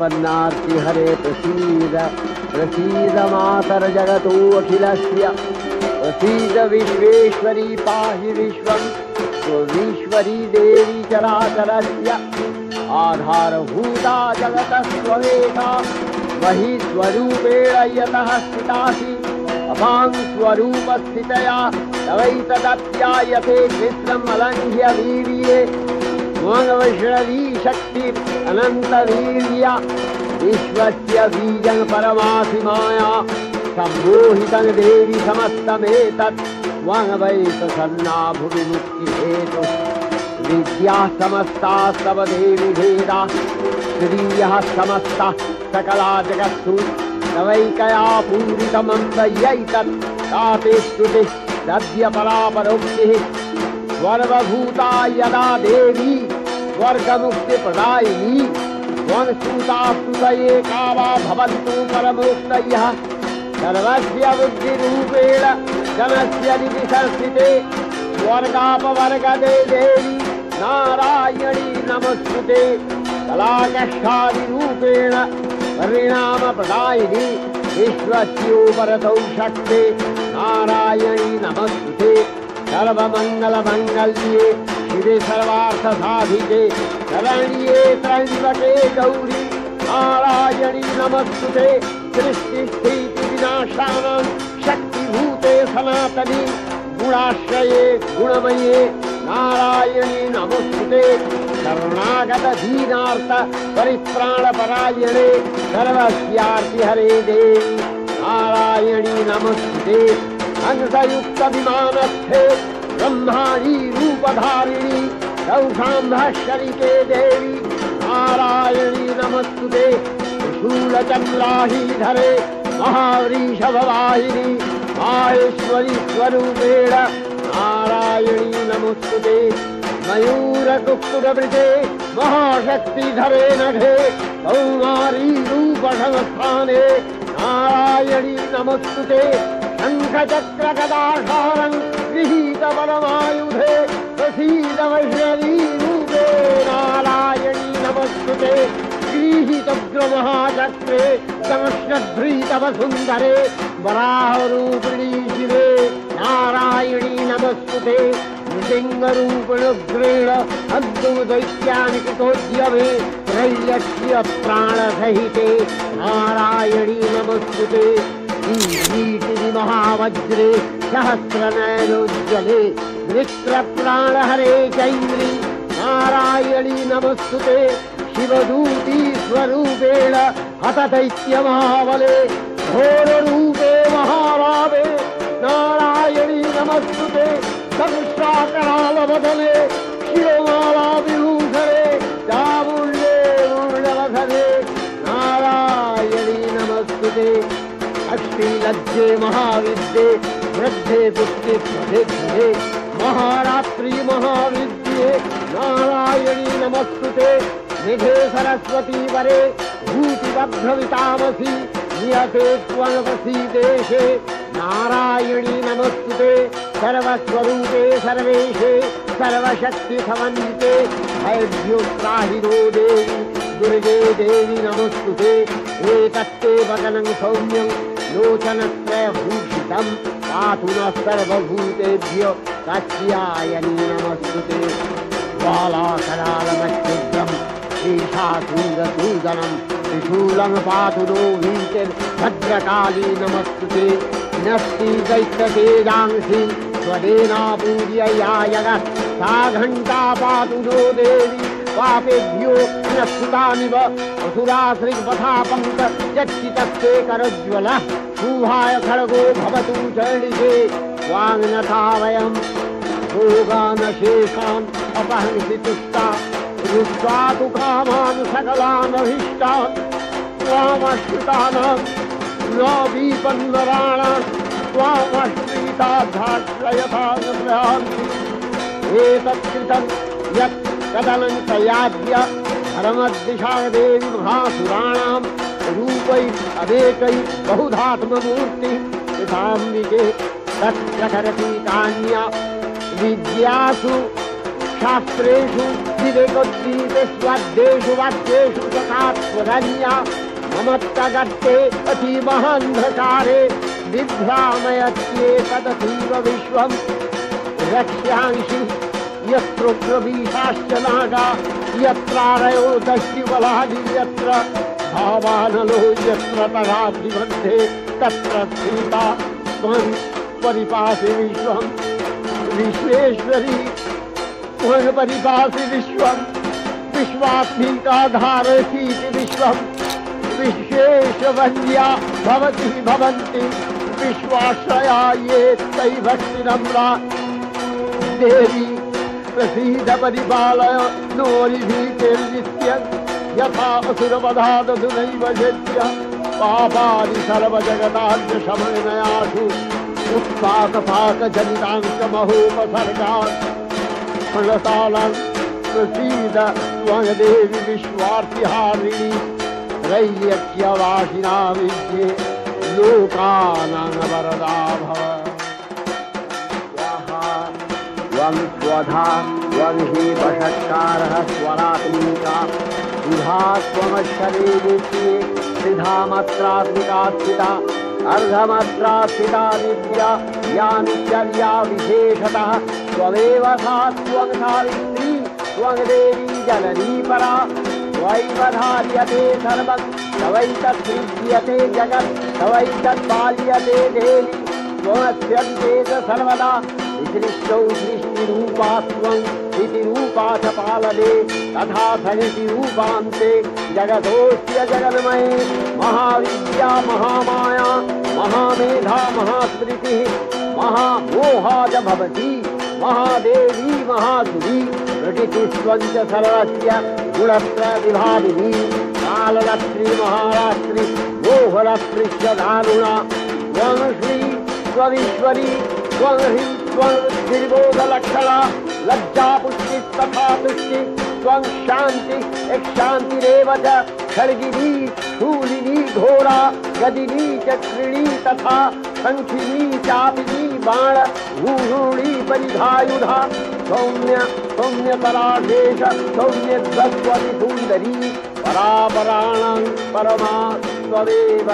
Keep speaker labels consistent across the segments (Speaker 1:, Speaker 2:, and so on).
Speaker 1: प्रपन्नार्ति हरे प्रसीद प्रसीद मातर जगतोऽखिलस्य प्रसीद विश्वेश्वरी पाहि विश्वं त्वमीश्वरी देवी चराचरस्य आधारभूता जगतस्त्वमेका मही स्वरूपेण यतः स्थितासि अपां स्वरूपस्थितया तवैतदप्यायते कृष्णम् अलङ्घ्य वीर्ये वैष्णवी शक्ति अनन्तवीर्या विश्वस्य बीजं परमासि माया सम्मोहितं देवी समस्तमेतत् त्वं वै प्रसन्ना भुवि मुक्तिहेतुः विद्याः समस्तास्तव देवी भेदा श्रियः समस्ताः सकला जगत्सु तवैकया पूरितमन्तयैतत् ताते स्तुतिः सद्यपरापरोक्तिः सर्वभूता यदा देवी स्वर्गमुक्तिप्रदायिनी त्वं स्तुतास्तुतये का वा भवन्तु परमोक्तयः सर्वस्य बुद्धिरूपेण जनस्य निधिसंस्थिते स्वर्गापवर्गदे देवी नारायणी नमस्तुते कलाकष्ठादिरूपेण परिणामप्रदायिनी विश्वस्योपरतौ शक्ते नारायणी नमस्तुते सर्वमङ्गलमङ्गल्ये शिवे सर्वार्थसाधिके शरण्ये त्र्यम्बके गौरी नारायणी नमस्तुते सृष्टिस्थितिविनाशानां शक्तिभूते सनातनी गुणाश्रये गुणमये नारायणी नमस्तुते शरणागत दीनार्थ परित्राणपरायणे सर्वस्यार्ति हरे देवी नारायणी नमस्तुते हंसयुक्त विमानस्थे ब्रह्माणी रूपधारिणी रौषाम्भशरिके देवी नारायणी नमस्तुते शूलचन्द्राहीधरे महावृषभवाहिनी माहेश्वरी स्वरूपेण नारायणी नमस्तुते मयूरकुक्कुटवृते महाशक्तिधरे नघे कौमारी रूपसंस्थाने नारायणी नमस्तुते शङ्खचक्रगदाधारं गृहीतपरमायुधे प्रसीद वैष्णवी रूपे नारायणी नमस्तुते गृहीतग्रमहाचक्रे दंश्यध्रीतवसुन्दरे वराहरूपिणी शिवे नारायणी नमस्तुते नृसिंहरूपिणुग्रेण अद्भुतैत्यानि कृतोद्यमे त्रैलक्ष्य प्राणसहिते नारायणी नमस्तुते कीर्तिनि महावज्रे सहस्रनयनोज्ज्वले वृत्रप्राणहरे चैन्द्री नारायणी नमस्तुते शिवदूती स्वरूपेण हतदैत्यमहाबले घोररूपे महाभावे नारायणी नमस्तुते सहस्राकरालवदने शिवमालाविभूषणे चामुण्डे मूर्णवसने नारायणी नमस्तुते अष्टिलज्जे महाविद्ये वृद्धे पुत्रे प्रसिद्धे महारात्रि महाविद्ये नारायणी नमस्तुते निधे सरस्वती वरे भूतिबभ्रवितामसि नियते त्वमप्रसीदेशे नारायणी नमस्तुते सर्वस्वरूपे सर्वेशे सर्वशक्तिसमन्विते भयभ्योत्राहिनो देवी दुर्गे देवी नमस्तुते एतत्ते वदनं सौम्यं लोचनत्रयभूषितं पातु नः सर्वभूतेभ्यो कात्यायनी नमस्तुते बालाकरालमच्छिद्रम् ईशासूरसूदनं त्रिशूलं पातु नो भद्रकाली नमस्तुते नस्ति दैत्यतेजांसि स्वदेना पूजया जगः सा घण्टा पातु नो देवी पापेभ्यो नस्तुतानिव असुराश्रिपथा पङ्कजच्चितस्ते करज्ज्वलः शुभाय खड्गो भवतु चर्णिषे वाङ्नथा वयं भोगानशेषान् अपहंसि तुष्टा दृष्ट्वा तु कामान् सकलानभीष्टान् त्वामश्रितानां न विपन्नराणां त्वामश्रिताधाश्रयथा नभ्रान्ति एतत्कृतं यत् कदनं प्रयाज्य परमद्दिशा देवी महासुराणां रूपैः अनेकैः बहुधात्ममूर्तिः यथाम्बिके तत्प्रकरति कान्या विद्यासु शास्त्रेषु विवेकोद्गीतेष्वद्येषु वाक्येषु तथात्मरण्या ममत्तगत्ते अतीमहान्धकारे विभ्रामयत्येतदतीव विश्वम् रक्ष्यांसि यत्र प्रवीशाश्च नागा यत्रारयो दस्युबलानि यत्र भावानलो यत्र तदाब्धिमध्ये तत्र स्थिता त्वं परिपासि विश्वम् विश्वेश्वरी त्वं परिपासि विश्वम् विश्वात्मिकाधारसीति विश्वम् विश्वेशवन्या भवति भवन्ति विश्वाश्रया ये तै भक्तिनम्रा देवी प्रसीद परिपालय नोरिभीतिर्नित्यं यथा असुरवधादसुनैव शक्य पापानि सर्वजगदाद्यशमनयासु उत्पातपाकजनितांशमहोपसर्गान् प्रणतालं प्रसीद त्वं देवी विश्वार्तिहारिणी त्रय्यक्यवासिना विद्ये लोकानां वरदा भव त्वं स्वधा त्वं हि वषट्कारः स्वरात्मिका सुधा त्वमक्षरेणीत्ये त्रिधामत्रात्मिका स्थिता अर्धमत्रास्थिता विद्या या नित्यल्या विशेषतः त्वमेव सा त्वं सावित्री त्वं देवी जननी परा त्वयैव धार्यते सर्वं तवैतत्सृज्यते जगत् तवैतत्पाल्यते देवी त्वमस्यन्ते च सर्वदा विसृष्टौ सृष्टिरूपा त्वं इतिरूपा च पालने तथा सनितिरूपान्ते जगतोऽस्य जगन्मये महाविद्या महामाया महामेधा महास्मृतिः महामोहा च भवति महादेवी महासुरी प्रकृतिस्त्वं च सर्वस्य गुणत्रयविभागिनी कालरात्रि महारात्रि मोहरात्रिश्च दारुणा त्वं श्री त्वमीश्वरी त्वं ह्रीं त्वं निर्बोधलक्षणा लज्जापुष्टिस्तथा तुष्टि त्वं शान्ति शान्तिरेव च खड्गिनी शूलिनी घोरा गदिनी चक्रिणी तथा शङ्खिनी चापिनी बाण भूषुणी परिधायुधा सौम्य सौम्यतराशेष सौम्यध्वस्वति सुन्दरी परापराणां परमा त्वमेव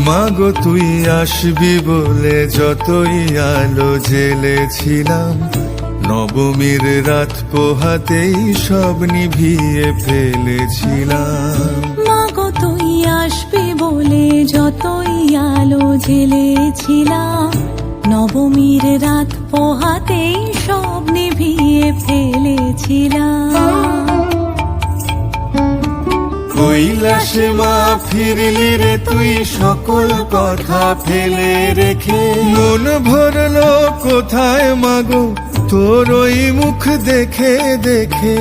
Speaker 2: মাগো তুই আসবি বলে যতই আলো জ্বেলেছিলাম নবমীর রাত পোহাতেই সব নিভিয়ে ফেলেছিলাম।
Speaker 3: মাগো তুই আসবি বলে যতই আলো জ্বেলেছিলাম নবমীর রাত পোহাতেই সব নিভিয়ে ফেলেছিলাম।
Speaker 2: কৈলাসে মা ফিরলি রে তুই সকল কথা ফেলে রেখে মন ভরলো কোথায় মাগো তোর ওই মুখ দেখে দেখে।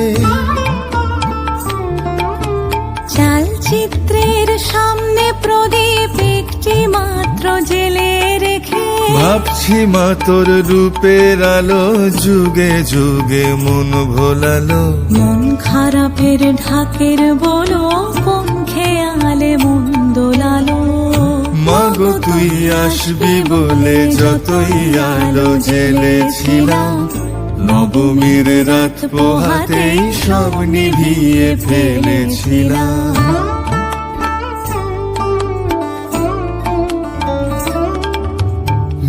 Speaker 3: চালচিত্রের সামনে প্রদীপ একটি মাত্র জেলে রেখে
Speaker 2: ভাবছি মা তোর রূপের আলো যুগে যুগে মন ভোলালো।
Speaker 3: মন খারাপের ঢাকের বলো কোন খেয়ালে মন দোলালো।
Speaker 2: মাগো তুই আসবি বলে যতই আলো জ্বেলেছিলাম নবমীর রাত পোহাতেই সব নিভিয়ে ফেলেছিলাম।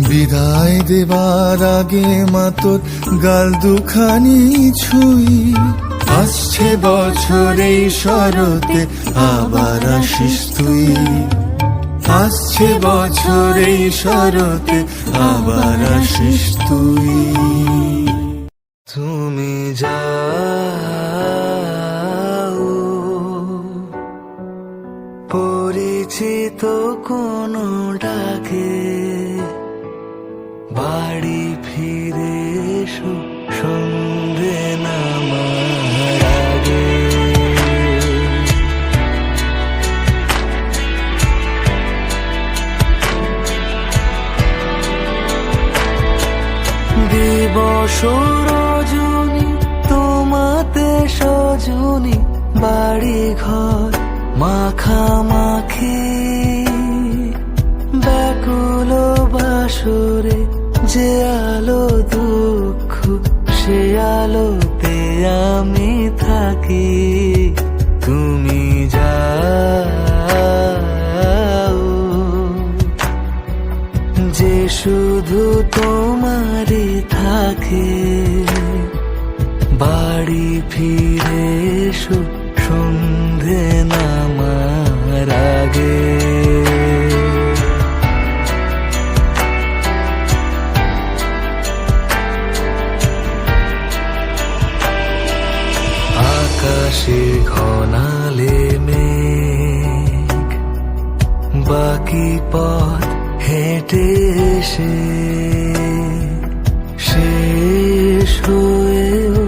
Speaker 2: বিদায় দেবার আগে মা তোর গাল দুখানি ছুঁই আসছে বছর এই শরতে আবার আসিস তুই। আসছে বছর এই শরতে আবার আসিস তুই। তুমি যাও পরিচিত কোনো ডাকে বাড়ি ফিরে এসো সন্ধে নামার আগে।
Speaker 4: সরজনী তোমাতে সজনী বাড়ি ঘর মাখামাখি ব্যাকুল বাসরে যে আলো দুঃখ সে আলোতে আমি থাকি তুমি যাও যে শুধু তোমারই থাকে বাড়ি ফিরে এসো সন্ধে নামার আগে আকাশে ঘনালে মেঘ বাকি পথ হেঁটে এসে শেষ হয়েও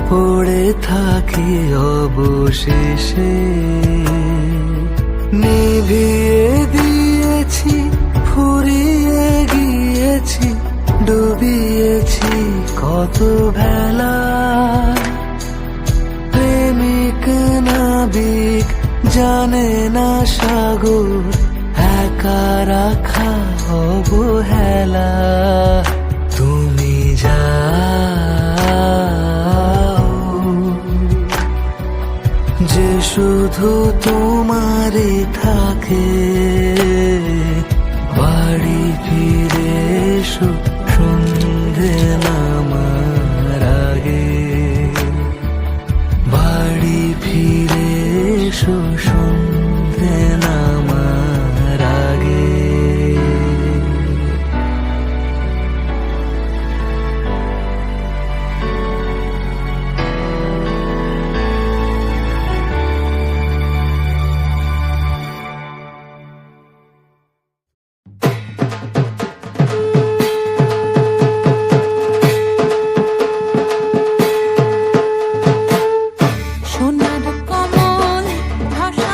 Speaker 4: পড়ে থাকি অবশেষে নিভিয়ে দিয়েছি ফুরিয়ে গিয়েছি ডুবিয়েছি কত ভেলা প্রেমিক নাবিক জানে না সাগর একা রাখা অবহেলা তুমি যাও যে শুধু তোমারই থাকে বাড়ি ফিরে এসো সন্ধে নামার আগে বাড়ি ফিরে এসো সন্ধে নামার আগে
Speaker 3: সোনার কমল ভাষা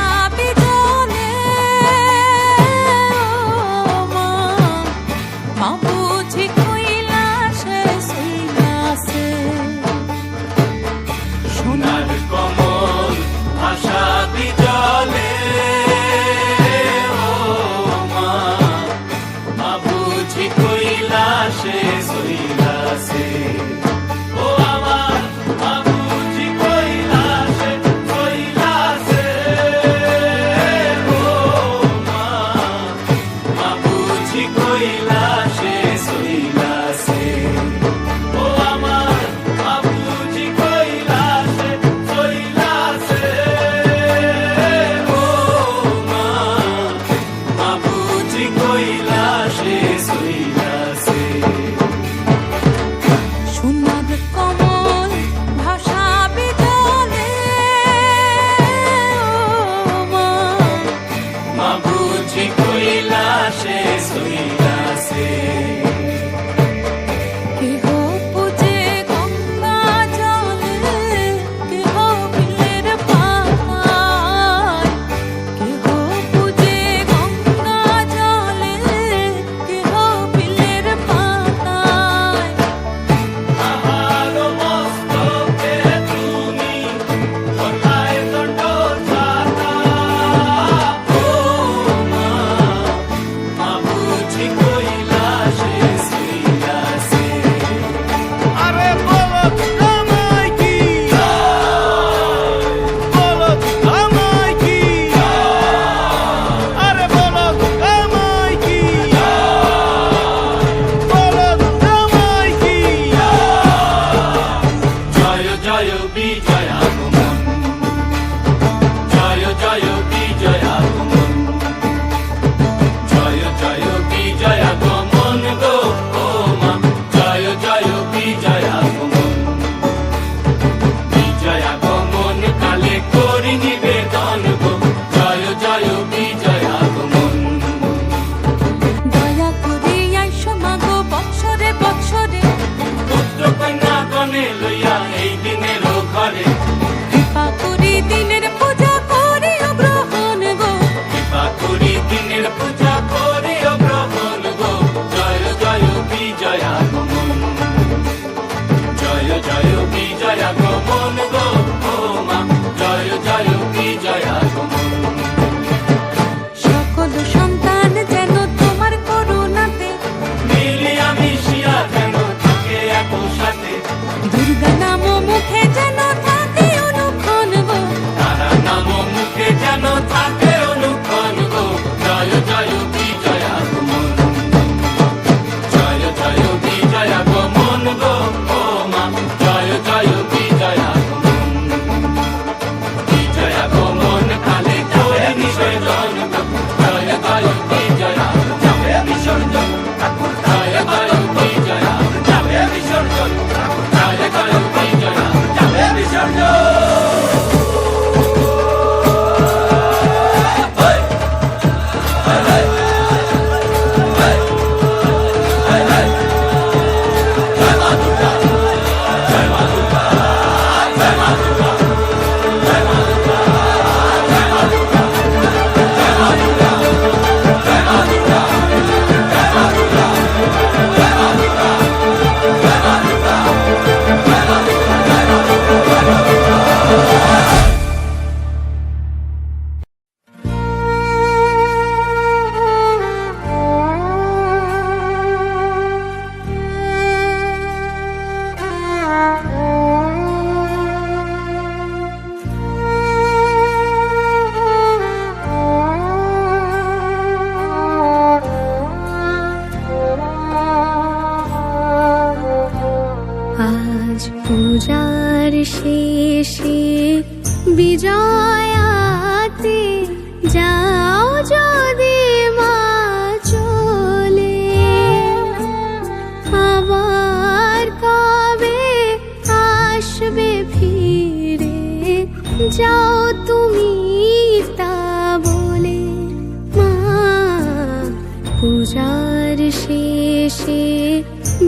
Speaker 3: সে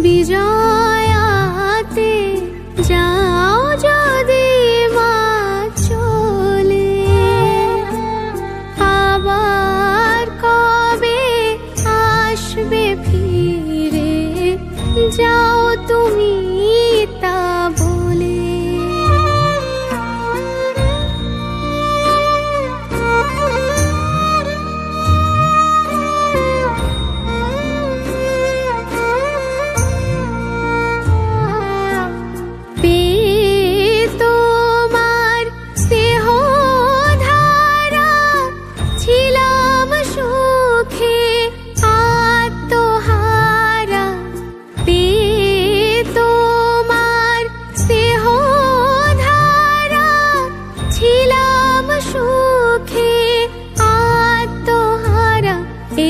Speaker 3: বিজয়াতে যাও যদি মা চলে, আবার কবে আসবে ফিরে যাও তুমি তা বলে।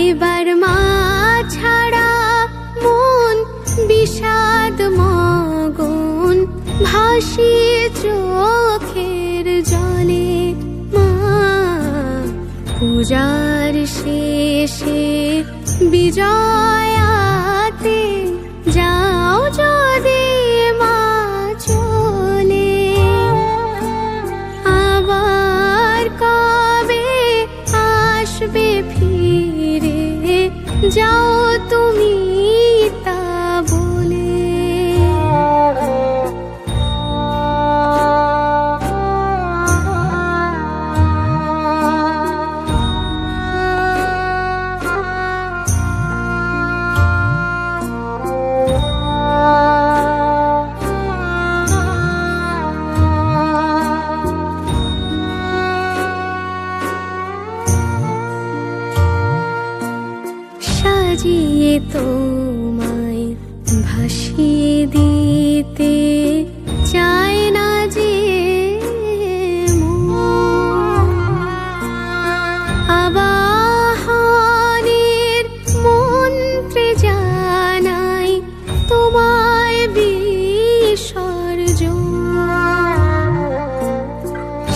Speaker 3: এবার মা ছাড়া মন বিষাদ মগন ভাসিয়ে চোখের জলে। মা পূজার শেষে বিজয়াতে যাও যদি মা চলে, আবার কবে আসবে ফিরে যাও তুমি তা বলে। সাজিয়ে তোমায় ভাসিয়ে দিতে চায় না যে আবাহনের মন্ত্রে জানাই তোমায় বিসর্জন।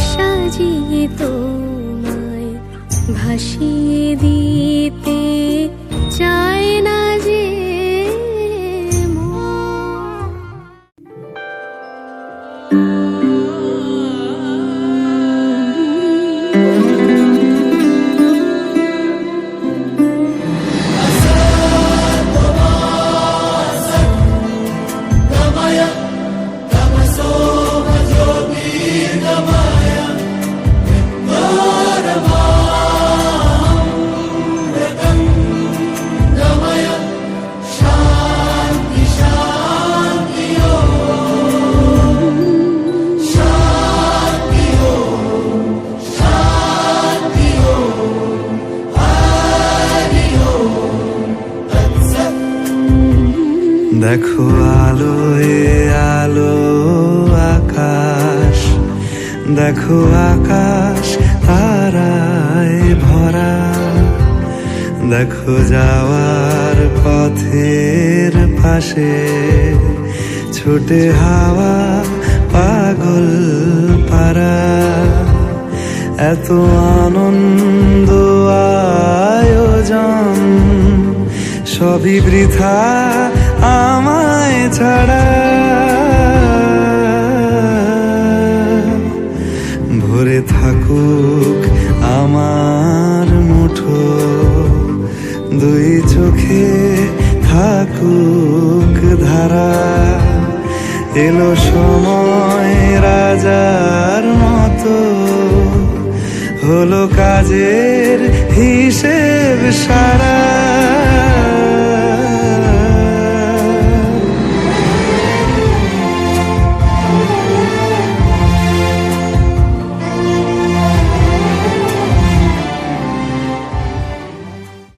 Speaker 3: সাজিয়ে তোমায় ভাসিয়ে দিতে চায় না যে
Speaker 4: দেখো আলোয় আলো আকাশ, দেখো আকাশ তারায় ভরা, দেখো যাওয়ার পথের পাশে ছুটে হাওয়া পাগল পারা। এত আনন্দ আয়োজন সবই বৃথা আমায় ছাড়া। ভরে থাকুক আমার মুঠো, দুই চোখে থাকুক ধারা। এলো সময় রাজার মতো, হলো কাজের হিসেব সারা।